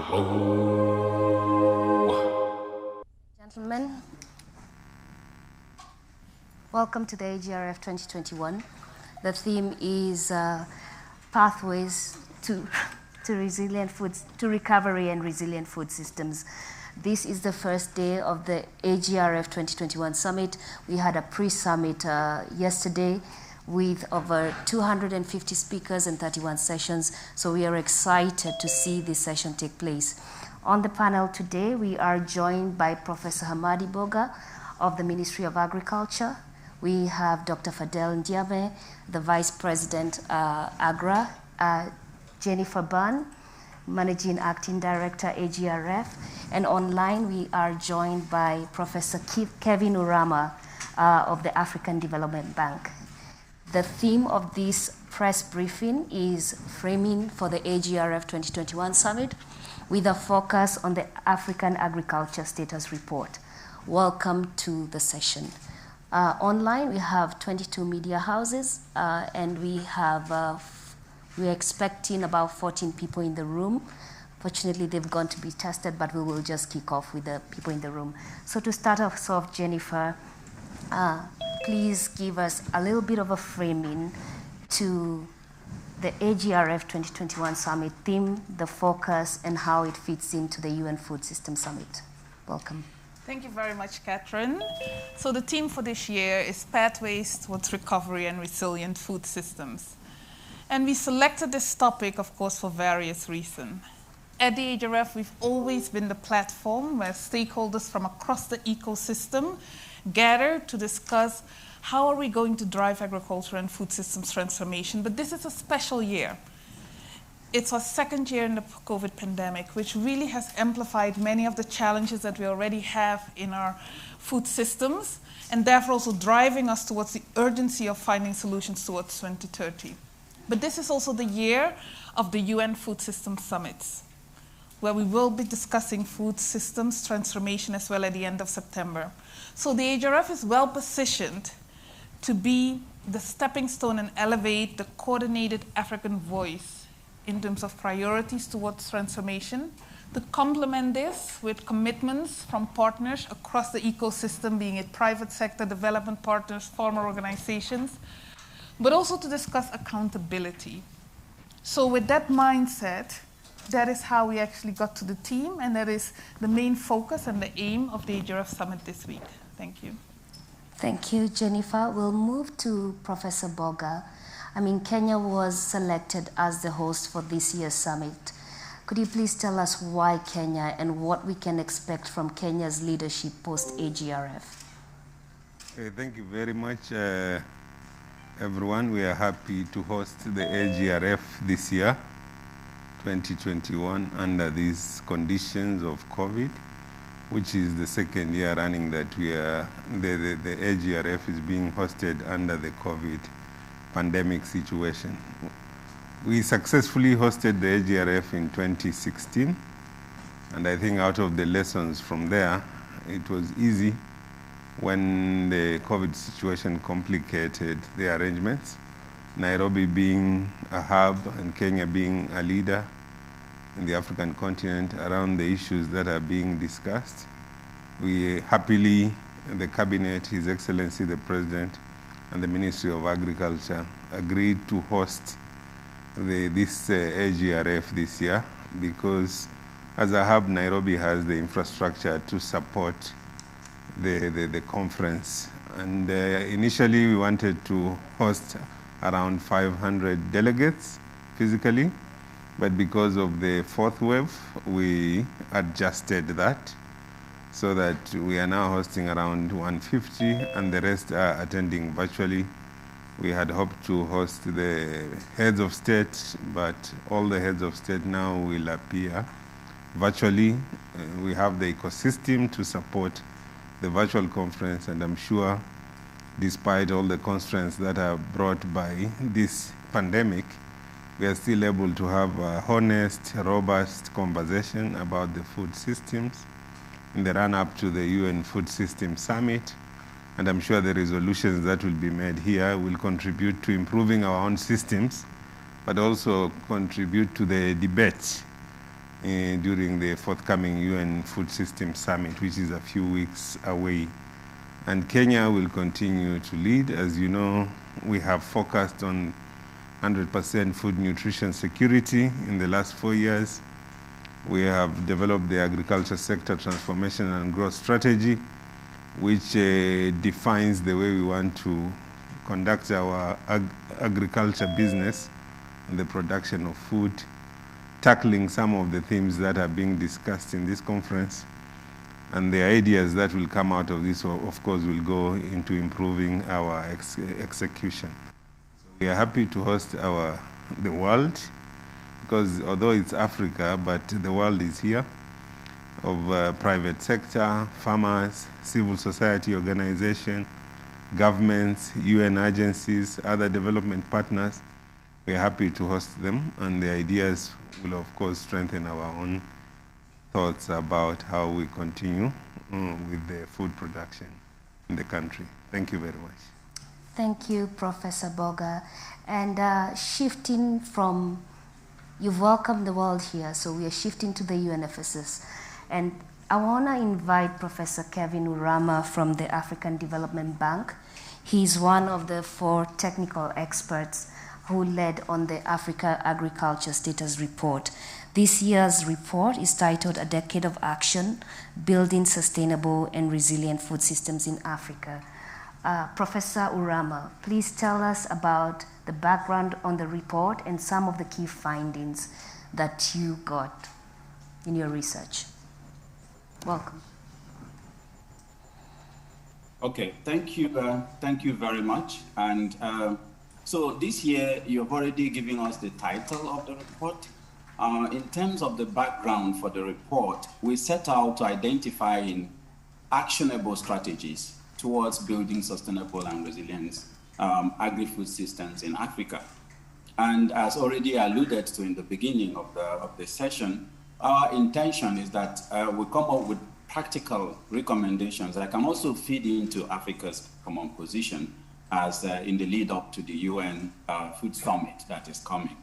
Gentlemen, welcome to the AGRF 2021. The theme is pathways to resilient foods, to recovery and resilient food systems. This is the first day of the AGRF 2021 summit. We had a pre-summit yesterday with over 250 speakers and 31 sessions. So we are excited to see this session take place. On the panel today, we are joined by Professor Hamadi Boga of the Ministry of Agriculture. We have Dr. Fadel Ndiabe, the Vice President, Agra, Jennifer Bunn, Managing Acting Director, AGRF, and online we are joined by Professor Kevin Urama of the African Development Bank. The theme of this press briefing is framing for the AGRF 2021 summit with a focus on the African Agriculture Status Report. Welcome to the session. Online we have 22 media houses and we're expecting about 14 people in the room. Fortunately, they've gone to be tested, but we will just kick off with the people in the room. So to start us off, Jennifer, please give us a little bit of a framing to the AGRF 2021 Summit theme, the focus, and how it fits into the UN Food System Summit. Welcome. Thank you very much, Catherine. So the theme for this year is Pathways Towards Recovery and Resilient Food Systems. And we selected this topic, of course, for various reasons. At the AGRF, we've always been the platform where stakeholders from across the ecosystem gather to discuss how are we going to drive agriculture and food systems transformation. But this is a special year. It's our second year in the COVID pandemic, which really has amplified many of the challenges that we already have in our food systems, and therefore also driving us towards the urgency of finding solutions towards 2030. But this is also the year of the UN Food System Summits, where we will be discussing food systems transformation as well at the end of September. So the AGRF is well positioned to be the stepping stone and elevate the coordinated African voice in terms of priorities towards transformation, to complement this with commitments from partners across the ecosystem, being it private sector, development partners, farmer organizations, but also to discuss accountability. So with that mindset, that is how we actually got to the theme, and that is the main focus and the aim of the AGRF Summit this week. Thank you. Thank you, Jennifer. We'll move to Professor Boga. Kenya was selected as the host for this year's summit. Could you please tell us why Kenya and what we can expect from Kenya's leadership post-AGRF? Thank you very much, everyone. We are happy to host the AGRF this year, 2021, under these conditions of COVID, which is the second year running that the AGRF is being hosted under the COVID pandemic situation. We successfully hosted the AGRF in 2016, and I think out of the lessons from there, it was easy when the COVID situation complicated the arrangements. Nairobi being a hub and Kenya being a leader in the African continent around the issues that are being discussed. We happily, the Cabinet, His Excellency the President, and the Ministry of Agriculture agreed to host this AGRF this year because as a hub, Nairobi has the infrastructure to support the conference. And initially we wanted to host around 500 delegates physically, but because of the fourth wave, we adjusted that so that we are now hosting around 150 and the rest are attending virtually. We had hoped to host the heads of state, but all the heads of state now will appear virtually. We have the ecosystem to support the virtual conference, and I'm sure despite all the constraints that are brought by this pandemic, we are still able to have a honest, robust conversation about the food systems in the run-up to the UN Food System Summit. And I'm sure the resolutions that will be made here will contribute to improving our own systems, but also contribute to the debate during the forthcoming UN Food System Summit, which is a few weeks away. And Kenya will continue to lead. As you know, we have focused on 100% food nutrition security in the last 4 years. We have developed the agriculture sector transformation and growth strategy, which defines the way we want to conduct our agriculture business and the production of food, tackling some of the themes that are being discussed in this conference. And the ideas that will come out of this, of course, will go into improving our execution. So we are happy to host the world, because although it's Africa, but the world is here, of private sector, farmers, civil society organization, governments, UN agencies, other development partners. We are happy to host them, and the ideas will, of course, strengthen our own thoughts about how we continue with the food production in the country. Thank you very much. Thank you, Professor Boga. And shifting from, you've welcomed the world here, so we are shifting to the UNFSS. And I want to invite Professor Kevin Urama from the African Development Bank. He's one of the 4 technical experts who led on the Africa Agriculture Status Report. This year's report is titled A Decade of Action, Building Sustainable and Resilient Food Systems in Africa. Professor Urama, please tell us about the background on the report and some of the key findings that you got in your research. Welcome. Okay, thank you very much. And so this year, you've already given us the title of the report. In terms of the background for the report, we set out to identify actionable strategies towards building sustainable and resilient agri-food systems in Africa. And as already alluded to in the beginning of the session, our intention is that we come up with practical recommendations that can also feed into Africa's common position as in the lead up to the UN Food Summit that is coming.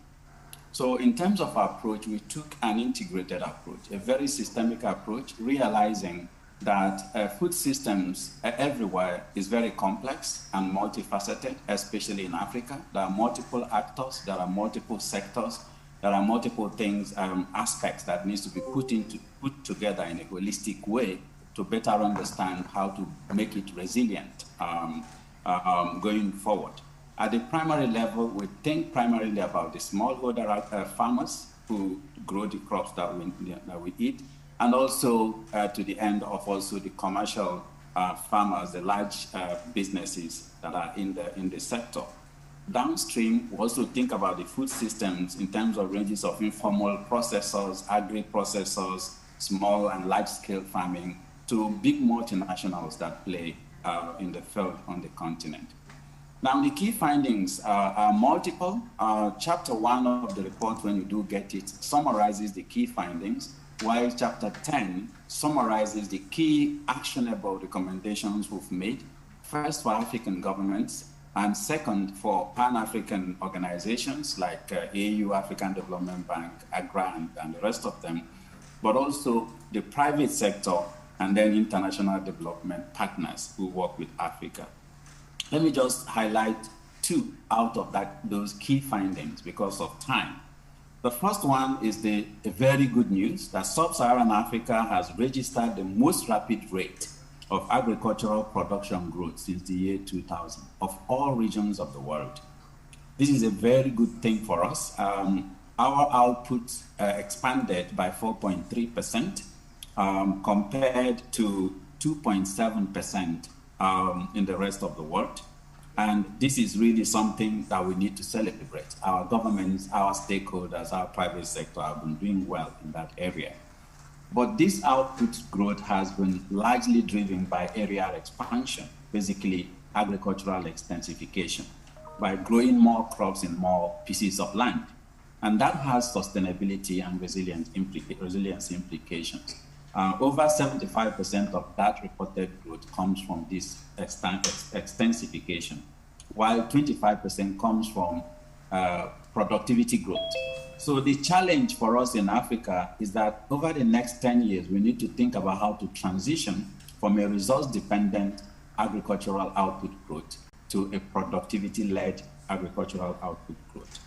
So in terms of our approach, we took an integrated approach, a very systemic approach, realizing that food systems everywhere is very complex and multifaceted, especially in Africa. There are multiple actors, there are multiple sectors, there are multiple things, aspects that needs to be put together in a holistic way to better understand how to make it resilient going forward. At the primary level, we think primarily about the smallholder farmers who grow the crops that we eat, and also to the end of also the commercial farmers, the large businesses that are in the sector. Downstream, we also think about the food systems in terms of ranges of informal processors, agri-processors, small and large-scale farming, to big multinationals that play in the field on the continent. Now, the key findings are multiple. Chapter 1 of the report, when you do get it, summarizes the key findings, while Chapter 10 summarizes the key actionable recommendations we've made, first for African governments, and second for Pan-African organizations like AU, African Development Bank, AGRA, and the rest of them, but also the private sector and then international development partners who work with Africa. Let me just highlight 2 out of those key findings because of time. The first one is the very good news that Sub-Saharan Africa has registered the most rapid rate of agricultural production growth since the year 2000 of all regions of the world. This is a very good thing for us. Our output expanded by 4.3% compared to 2.7% in the rest of the world. And this is really something that we need to celebrate. Our governments, our stakeholders, our private sector have been doing well in that area. But this output growth has been largely driven by areal expansion, basically agricultural extensification, by growing more crops in more pieces of land. And that has sustainability and resilience implications. Over 75% of that reported growth comes from this extensification, while 25% comes from productivity growth. So the challenge for us in Africa is that over the next 10 years, we need to think about how to transition from a resource-dependent agricultural output growth to a productivity-led agricultural output growth.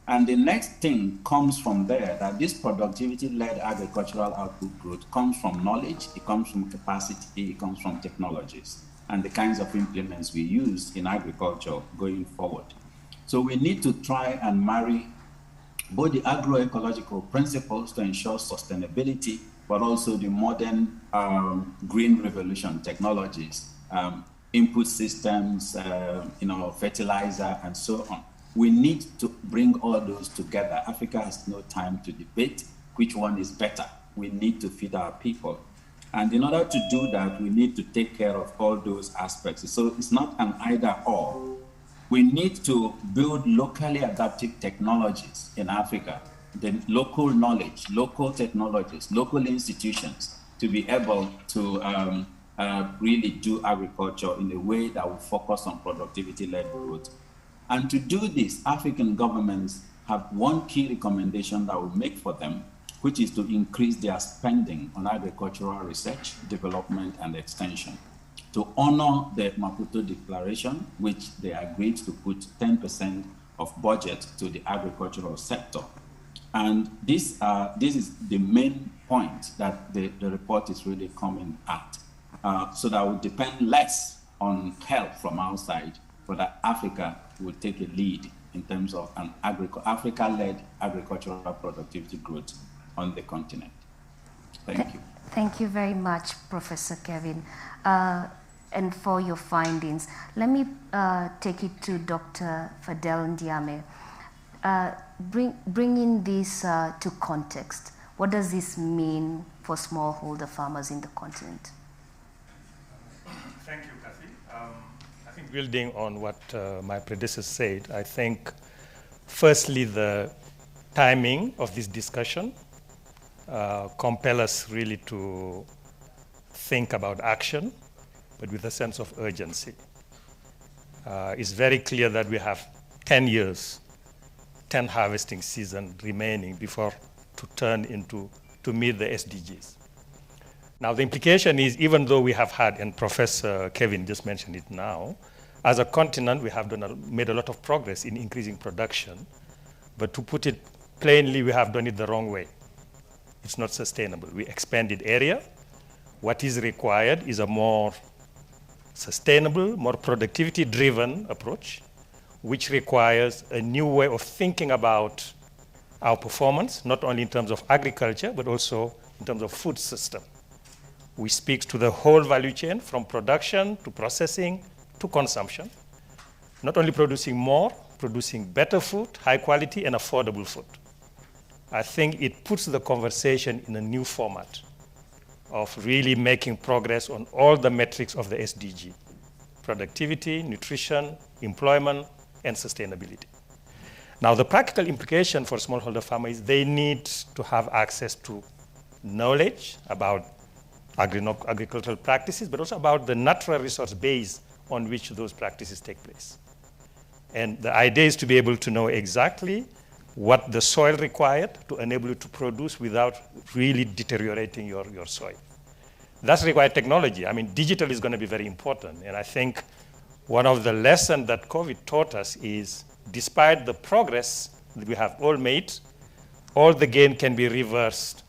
And the next thing comes from there, that this productivity-led agricultural output growth comes from knowledge, it comes from capacity, it comes from technologies, and the kinds of implements we use in agriculture going forward. So we need to try and marry both the agroecological principles to ensure sustainability, but also the modern green revolution technologies, input systems, fertilizer, and so on. We need to bring all those together. Africa has no time to debate which one is better. We need to feed our people. And in order to do that, we need to take care of all those aspects. So it's not an either or. We need to build locally adaptive technologies in Africa, the local knowledge, local technologies, local institutions to be able to really do agriculture in a way that will focus on productivity-led growth. And to do this, African governments have one key recommendation that we make for them, which is to increase their spending on agricultural research, development, and extension, to honor the Maputo Declaration, which they agreed to put 10% of budget to the agricultural sector. And this is the main point that the report is really coming at, so that we depend less on help from outside, but that Africa will take a lead in terms of an Africa-led agricultural productivity growth on the continent. Thank you. Thank you very much, Professor Kevin, and for your findings. Let me take it to Dr. Fadel Ndiame. Bringing this to context, what does this mean for smallholder farmers in the continent? Thank you, Kathy. I think building on what my predecessor said, I think firstly the timing of this discussion compel us really to think about action, but with a sense of urgency. It's very clear that we have 10 years, 10 harvesting seasons remaining before to meet the SDGs. Now, the implication is, even though we have had, and Professor Kevin just mentioned it now, as a continent, we have made a lot of progress in increasing production, but to put it plainly, we have done it the wrong way. It's not sustainable. We expanded area. What is required is a more sustainable, more productivity-driven approach, which requires a new way of thinking about our performance, not only in terms of agriculture, but also in terms of food system. We speak to the whole value chain, from production to processing to consumption, not only producing more, producing better food, high quality and affordable food. I think it puts the conversation in a new format of really making progress on all the metrics of the SDG: productivity, nutrition, employment, and sustainability. Now, the practical implication for smallholder farmers is they need to have access to knowledge about agricultural practices, but also about the natural resource base on which those practices take place. And the idea is to be able to know exactly what the soil required to enable you to produce without really deteriorating your soil. That's required technology. I mean, digital is going to be very important. And I think one of the lessons that COVID taught us is, despite the progress that we have all made, all the gain can be reversed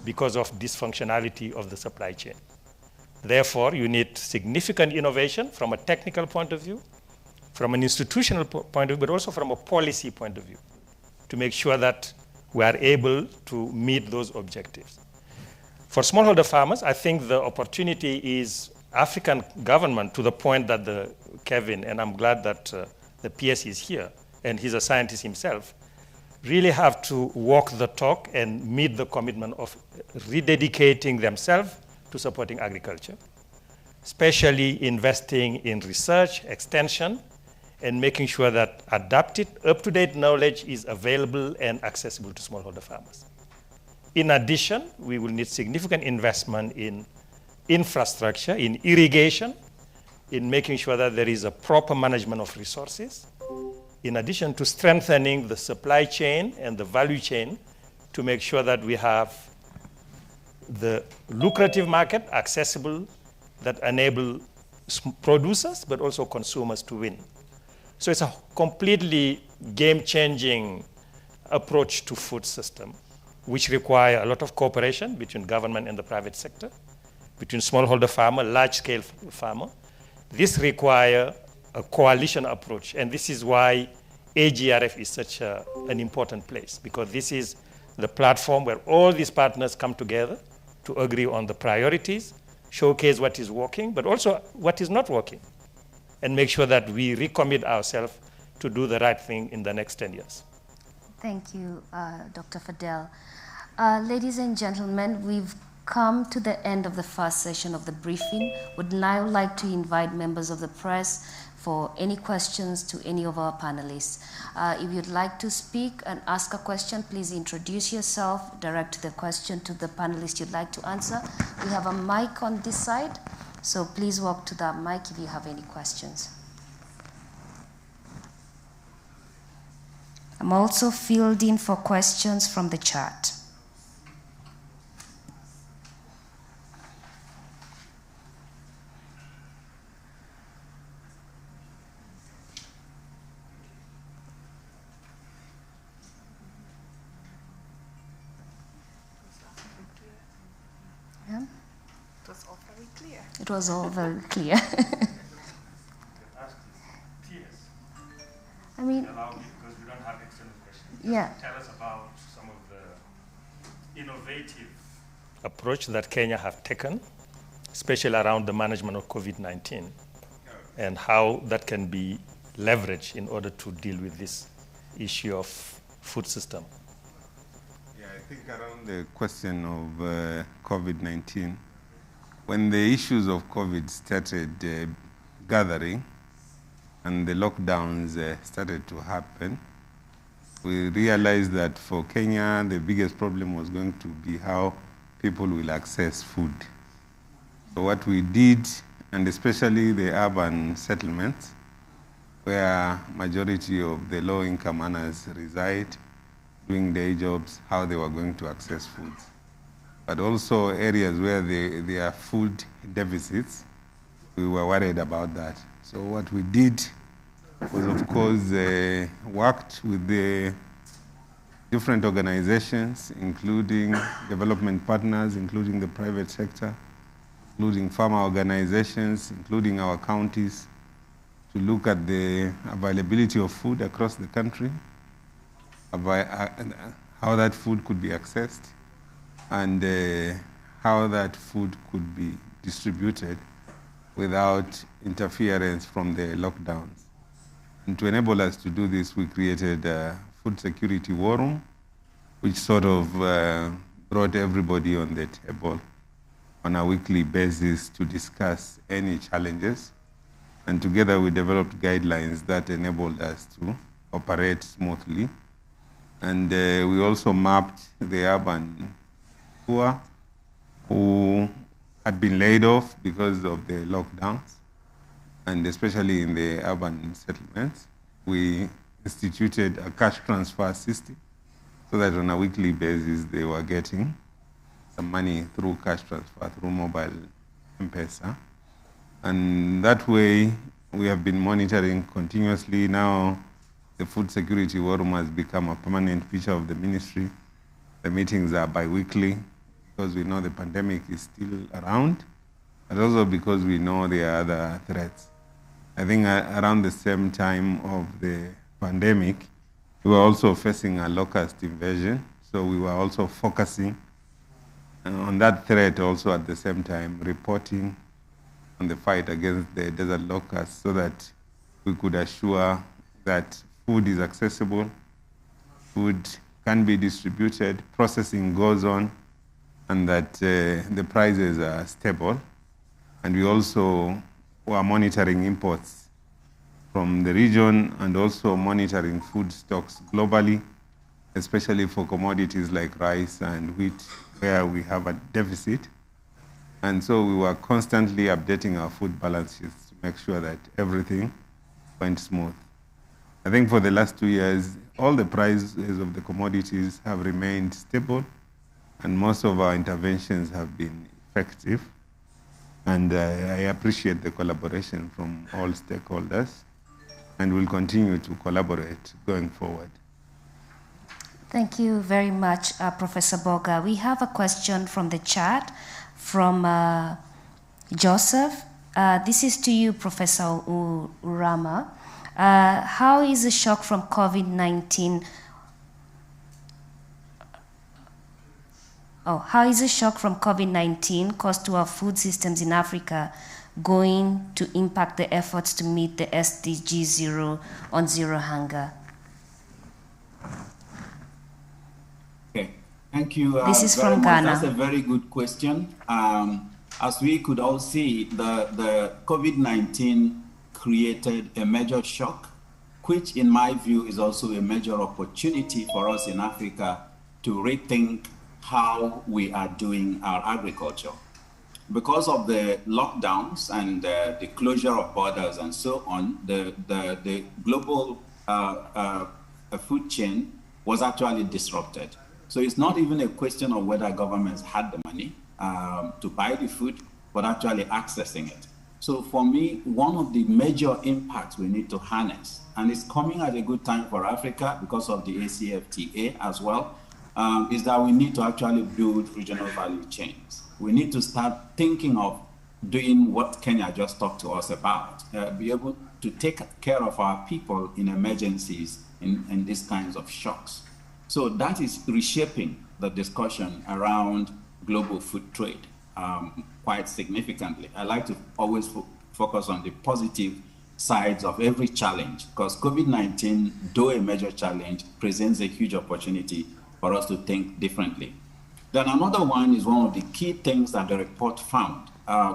because of dysfunctionality of the supply chain. Therefore, you need significant innovation from a technical point of view, from an institutional point of view, but also from a policy point of view, to make sure that we are able to meet those objectives. For smallholder farmers, I think the opportunity is African government, to the point that Kevin, and I'm glad that the PS is here, and he's a scientist himself, really have to walk the talk and meet the commitment of rededicating themselves to supporting agriculture, especially investing in research, extension, and making sure that adapted, up-to-date knowledge is available and accessible to smallholder farmers. In addition, we will need significant investment in infrastructure, in irrigation, in making sure that there is a proper management of resources, in addition to strengthening the supply chain and the value chain to make sure that we have the lucrative market accessible that enable producers but also consumers to win. So it's a completely game-changing approach to food system, which require a lot of cooperation between government and the private sector, between smallholder farmer, large-scale farmer. This require a coalition approach, and this is why AGRF is such an important place, because this is the platform where all these partners come together to agree on the priorities, showcase what is working, but also what is not working, and make sure that we recommit ourselves to do the right thing in the next 10 years. Thank you, Dr. Fadel. Ladies and gentlemen, we've come to the end of the first session of the briefing. Would now like to invite members of the press for any questions to any of our panelists. If you'd like to speak and ask a question, please introduce yourself, direct the question to the panelist you'd like to answer. We have a mic on this side, so please walk to that mic if you have any questions. I'm also fielding for questions from the chat. Yeah. It was all very clear. It was all very clear. I mean, because we don't have external questions. Yeah. Tell us about some of the innovative approach that Kenya have taken, especially around the management of COVID-19, and how that can be leveraged in order to deal with this issue of food system. Yeah, I think around the question of COVID-19, when the issues of COVID started gathering and the lockdowns started to happen, we realized that for Kenya, the biggest problem was going to be how people will access food. So what we did, and especially the urban settlements, where majority of the low-income earners reside, doing day jobs, how they were going to access food. But also areas where there are food deficits, we were worried about that. So what we did was, of course, worked with the different organizations, including development partners, including the private sector, including farmer organizations, including our counties, to look at the availability of food across the country, how that food could be accessed, and how that food could be distributed without interference from the lockdowns. And to enable us to do this, we created a food security war room, which sort of brought everybody on the table on a weekly basis to discuss any challenges. And together we developed guidelines that enabled us to operate smoothly. And we also mapped the urban poor who had been laid off because of the lockdowns, and especially in the urban settlements. We instituted a cash transfer system so that on a weekly basis they were getting some money through cash transfer, through mobile M-Pesa. And that way we have been monitoring continuously. Now the food security war room has become a permanent feature of the ministry. The meetings are bi-weekly because we know the pandemic is still around, but also because we know there are other threats. I think around the same time of the pandemic, we were also facing a locust invasion. So we were also focusing on that threat, also at the same time reporting on the fight against the desert locusts so that we could assure that food is accessible, food can be distributed, processing goes on, and that the prices are stable. And we also were monitoring imports from the region and also monitoring food stocks globally, especially for commodities like rice and wheat, where we have a deficit. And so we were constantly updating our food balance sheets to make sure that everything went smooth. I think for the last 2 years, all the prices of the commodities have remained stable, and most of our interventions have been effective. And I appreciate the collaboration from all stakeholders, and we'll continue to collaborate going forward. Thank you very much, Professor Boga. We have a question from the chat from Joseph. This is to you, Professor Urama. How is the shock from COVID-19? How is the shock from COVID-19 caused to our food systems in Africa going to impact the efforts to meet the SDG 0 on zero hunger? Okay, thank you. This is from Ghana. That's a very good question. As we could all see, the COVID-19 created a major shock, which in my view is also a major opportunity for us in Africa to rethink how we are doing our agriculture. Because of the lockdowns and the closure of borders and so on, the global food chain was actually disrupted. So it's not even a question of whether governments had the money to buy the food, but actually accessing it. So for me, one of the major impacts we need to harness, and it's coming at a good time for Africa because of the ACFTA as well, is that we need to actually build regional value chains. We need to start thinking of doing what Kenya just talked to us about, be able to take care of our people in emergencies, in these kinds of shocks. So that is reshaping the discussion around global food trade quite significantly. I like to always focus on the positive sides of every challenge, because COVID-19, though a major challenge, presents a huge opportunity for us to think differently. Then another one is one of the key things that the report found,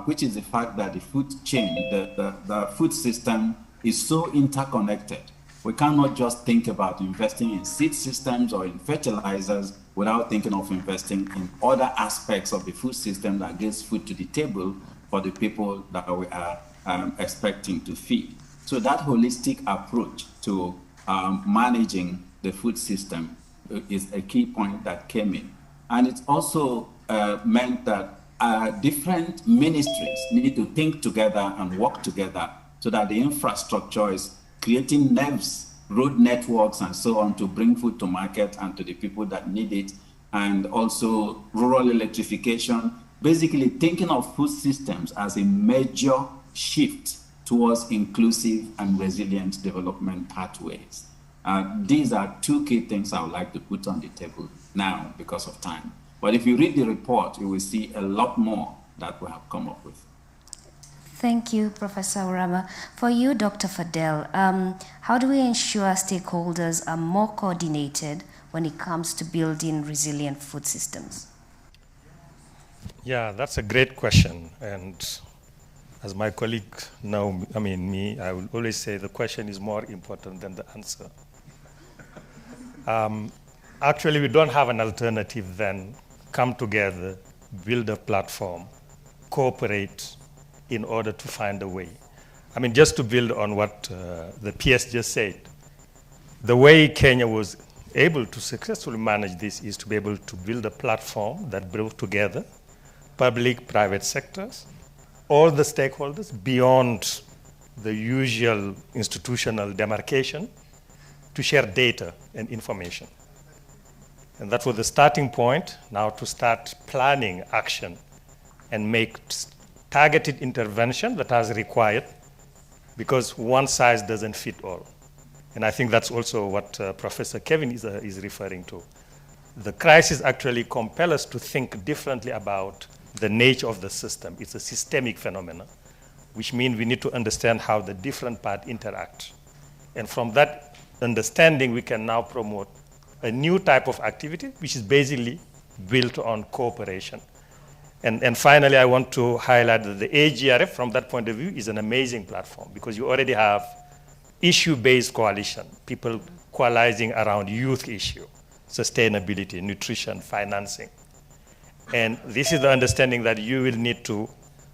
which is the fact that the food chain, the food system is so interconnected. We cannot just think about investing in seed systems or in fertilizers without thinking of investing in other aspects of the food system that gives food to the table for the people that we are expecting to feed. So that holistic approach to managing the food system is a key point that came in. And it also meant that different ministries need to think together and work together so that the infrastructure is creating nerves, road networks, and so on to bring food to market and to the people that need it, and also rural electrification, basically thinking of food systems as a major shift towards inclusive and resilient development pathways. These are two key things I would like to put on the table now because of time. But if you read the report, you will see a lot more that we have come up with. Thank you, Professor Urama. For you, Dr. Fadel, how do we ensure stakeholders are more coordinated when it comes to building resilient food systems? Yeah, that's a great question. And as my colleague know, I will always say the question is more important than the answer. Actually, we don't have an alternative than come together, build a platform, cooperate in order to find a way. Just to build on what the PS just said, the way Kenya was able to successfully manage this is to be able to build a platform that brought together public, private sectors, all the stakeholders beyond the usual institutional demarcation to share data and information. And that was the starting point now to start planning action and make targeted intervention that is required, because one size doesn't fit all. And I think that's also what Professor Kevin is referring to. The crisis actually compels us to think differently about the nature of the system. It's a systemic phenomenon, which means we need to understand how the different parts interact. And from that understanding, we can now promote a new type of activity, which is basically built on cooperation. And finally, I want to highlight that the AGRF, from that point of view, is an amazing platform, because you already have issue-based coalition, people coalescing around youth issue, sustainability, nutrition, financing. And this is the understanding that you will need to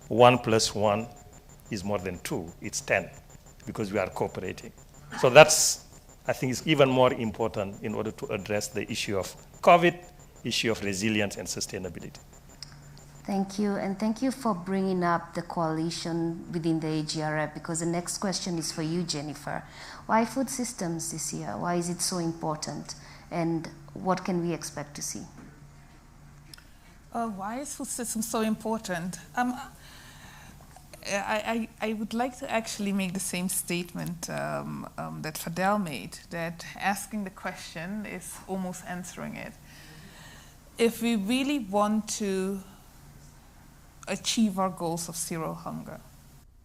1 + 1 is more than 2, it's 10, because we are cooperating. So that's I think is even more important in order to address the issue of COVID, issue of resilience and sustainability. Thank you, and thank you for bringing up the coalition within the AGRF, because the next question is for you, Jennifer. Why food systems this year? Why is it so important? And what can we expect to see? Why is food systems so important? I would like to actually make the same statement that Fadel made, that asking the question is almost answering it. If we really want to achieve our goals of zero hunger,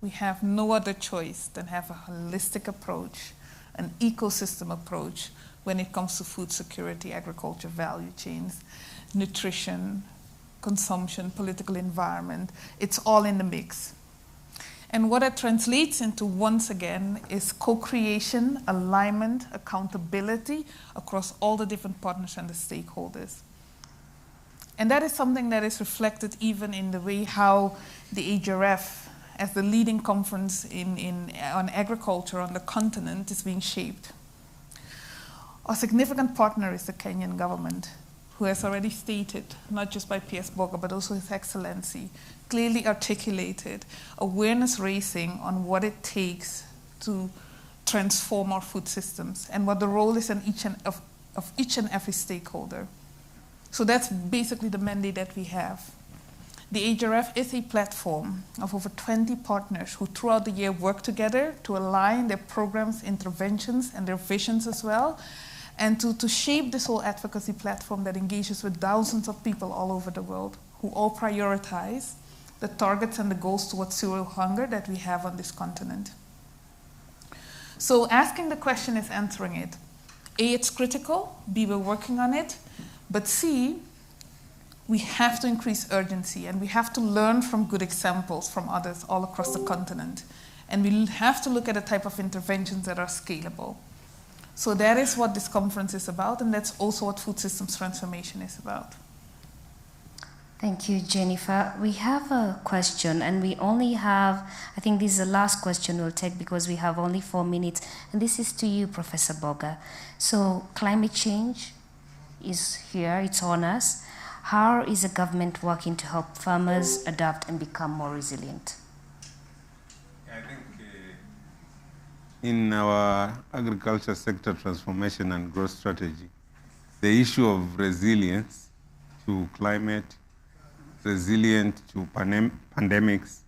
we have no other choice than have a holistic approach, an ecosystem approach when it comes to food security, agriculture, value chains, nutrition, consumption, political environment. It's all in the mix. And what it translates into, once again, is co-creation, alignment, accountability across all the different partners and the stakeholders. And that is something that is reflected even in the way how the AGRF, as the leading conference on agriculture on the continent, is being shaped. Our significant partner is the Kenyan government, who has already stated, not just by PS Boga, but also His Excellency, clearly articulated awareness raising on what it takes to transform our food systems and what the role is in of each and every stakeholder. So that's basically the mandate that we have. The AGRF is a platform of over 20 partners who throughout the year work together to align their programs, interventions, and their visions as well, and to shape this whole advocacy platform that engages with thousands of people all over the world who all prioritize the targets and the goals towards zero hunger that we have on this continent. So asking the question is answering it. A, it's critical. B, we're working on it. But C, we have to increase urgency, and we have to learn from good examples from others all across the continent. And we have to look at the type of interventions that are scalable. So that is what this conference is about, and that's also what food systems transformation is about. Thank you, Jennifer. We have a question, and we only have, I think this is the last question we'll take because we have only 4 minutes, and this is to you, Professor Boga. So climate change is here, it's on us. How is the government working to help farmers adapt and become more resilient? I think in our agriculture sector transformation and growth strategy, the issue of resilience to climate, resilient to pandemics,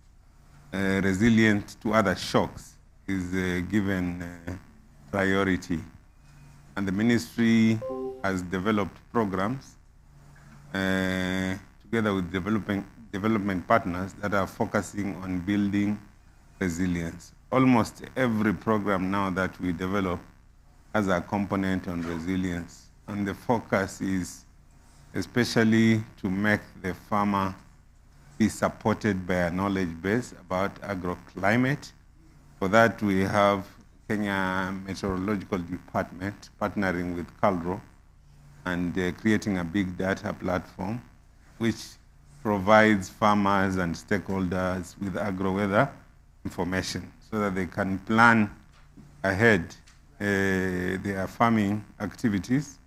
resilient to other shocks is given priority. And the ministry has developed programs together with development partners that are focusing on building resilience. Almost every program now that we develop has a component on resilience. And the focus is especially to make the farmer be supported by a knowledge base about agroclimate. For that, we have Kenya Meteorological Department partnering with CALRO and creating a big data platform which provides farmers and stakeholders with agro-weather information so that they can plan ahead their farming activities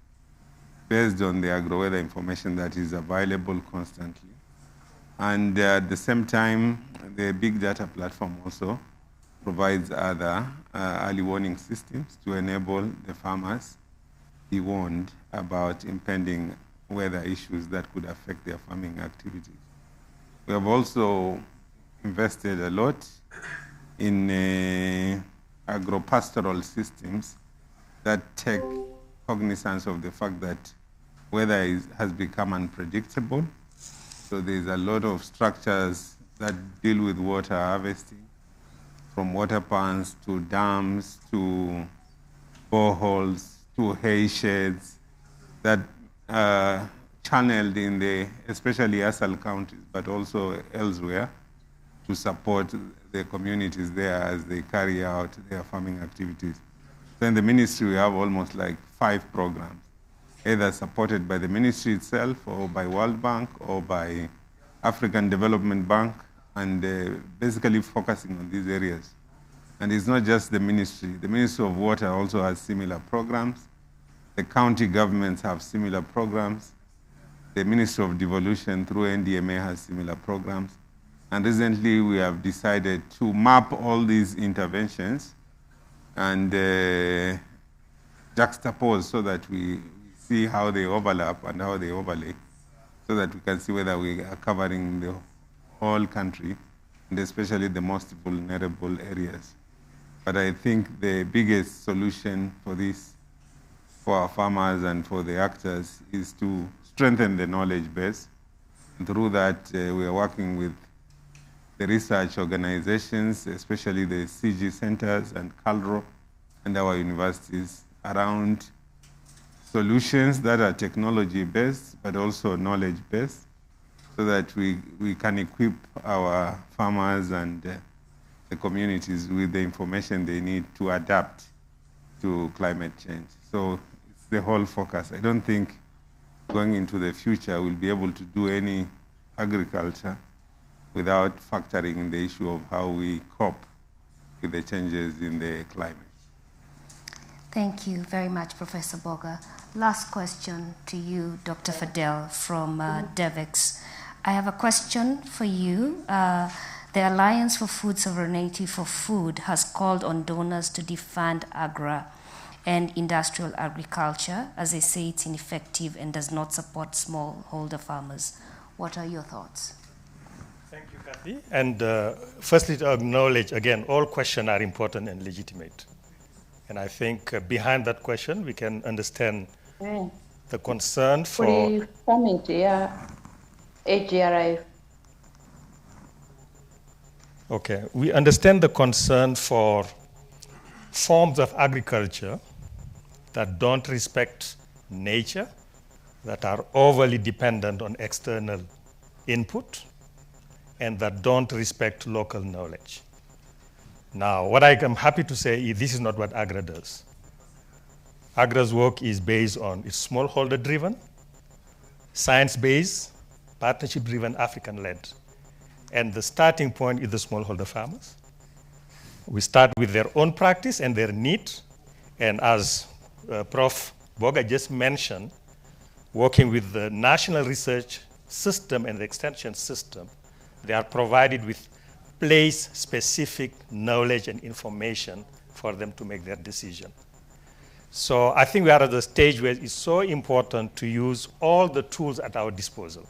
based on the agro-weather information that is available constantly. And at the same time, the big data platform also provides other early warning systems to enable the farmers be warned about impending weather issues that could affect their farming activities. We have also invested a lot in agro-pastoral systems that take cognizance of the fact that weather has become unpredictable. So there's a lot of structures that deal with water harvesting, from water pans to dams to boreholes to hay sheds that are channeled in the, especially ASAL counties, but also elsewhere, to support the communities there as they carry out their farming activities. So in the ministry, we have almost like 5 programs, either supported by the ministry itself or by World Bank or by African Development Bank, and basically focusing on these areas And it's not just the ministry. The Ministry of Water also has similar programs. The county governments have similar programs. The Ministry of Devolution through NDMA has similar programs. And recently we have decided to map all these interventions and juxtapose so that we see how they overlap and how they overlay, so that we can see whether we are covering the whole country, and especially the most vulnerable areas. But I think the biggest solution for this, for our farmers and for the actors, is to strengthen the knowledge base. And through that, we are working with the research organizations, especially the CG centers and CALRO and our universities, around solutions that are technology-based, but also knowledge-based, so that we can equip our farmers and the communities with the information they need to adapt to climate change. So it's the whole focus. I don't think going into the future we'll be able to do any agriculture without factoring in the issue of how we cope with the changes in the climate. Thank you very much, Professor Boga. Last question to you, Dr. Fadel from DEVEX. I have a question for you. The Alliance for Food Sovereignty for Food has called on donors to defund agri and industrial agriculture, as they say it's ineffective and does not support smallholder farmers. What are your thoughts? Thank you, Kathy. And firstly, to acknowledge, again, all questions are important and legitimate. And I think behind that question, we can understand the concern for... AGRI. Okay, we understand the concern for forms of agriculture that don't respect nature, that are overly dependent on external input, and that don't respect local knowledge. Now, what I am happy to say is this is not what AGRA does. AGRA's work is based on, it's smallholder driven, science-based, partnership-driven, African-led. And the starting point is the smallholder farmers. We start with their own practice and their need. And as Prof. Boga just mentioned, working with the national research system and the extension system, they are provided with place-specific knowledge and information for them to make their decision. So I think we are at the stage where it's so important to use all the tools at our disposal.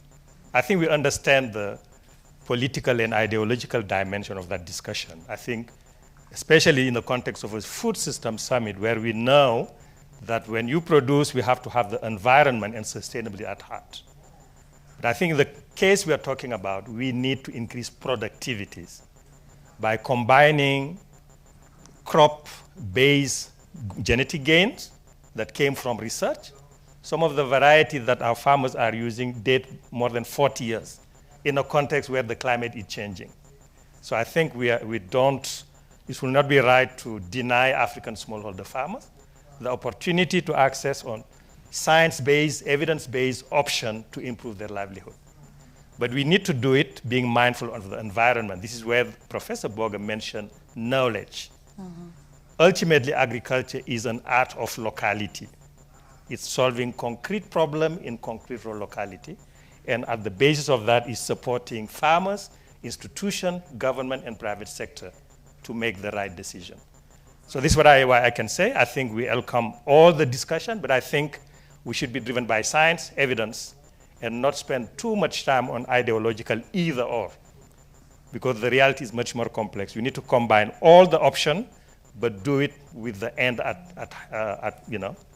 I think we understand the political and ideological dimension of that discussion. I think, especially in the context of a food system summit, where we know that when you produce, we have to have the environment and sustainability at heart. But I think in the case we are talking about, we need to increase productivities by combining crop-based genetic gains that came from research. Some of the varieties that our farmers are using date more than 40 years in a context where the climate is changing. So I think it will not be right to deny African smallholder farmers the opportunity to access on science-based, evidence-based option to improve their livelihood. But we need to do it being mindful of the environment. This is where Professor Boga mentioned knowledge. Mm-hmm. Ultimately, agriculture is an art of locality. It's solving concrete problem in concrete locality. And at the basis of that is supporting farmers, institution, government, and private sector to make the right decision. So this is what I can say. I think we welcome all the discussion, but I think we should be driven by science, evidence, and not spend too much time on ideological either or, because the reality is much more complex. We need to combine all the options, but do it with the end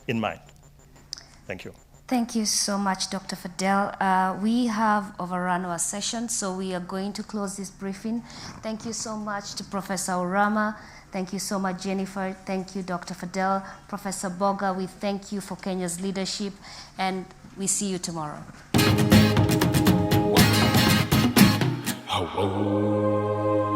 in mind. Thank you. Thank you so much, Dr. Fadel. We have overrun our session, so we are going to close this briefing. Thank you so much to Professor Orama. Thank you so much, Jennifer. Thank you, Dr. Fadel. Professor Boga, we thank you for Kenya's leadership, and we see you tomorrow. Hello.